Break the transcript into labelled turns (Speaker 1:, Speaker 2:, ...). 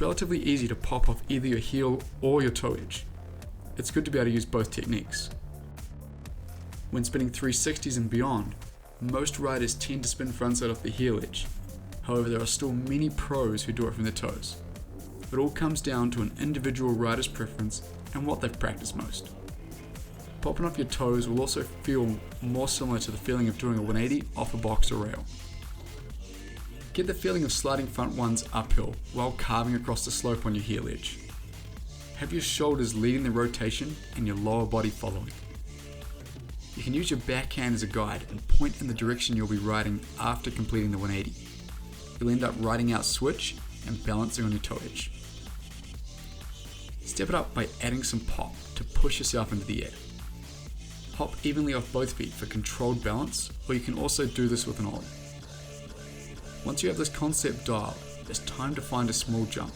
Speaker 1: It's relatively easy to pop off either your heel or your toe edge. It's good to be able to use both techniques. When spinning 360s and beyond, most riders tend to spin frontside off the heel edge. However, there are still many pros who do it from the toes. It all comes down to an individual rider's preference and what they've practiced most. Popping off your toes will also feel more similar to the feeling of doing a 180 off a box or rail. Get the feeling of sliding front ones uphill while carving across the slope on your heel edge. Have your shoulders leading the rotation and your lower body following. You can use your backhand as a guide and point in the direction you'll be riding after completing the 180. You'll end up riding out switch and balancing on your toe edge. Step it up by adding some pop to push yourself into the air. Hop evenly off both feet for controlled balance, or you can also do this with an ollie. Once you have this concept dialed, it's time to find a small jump.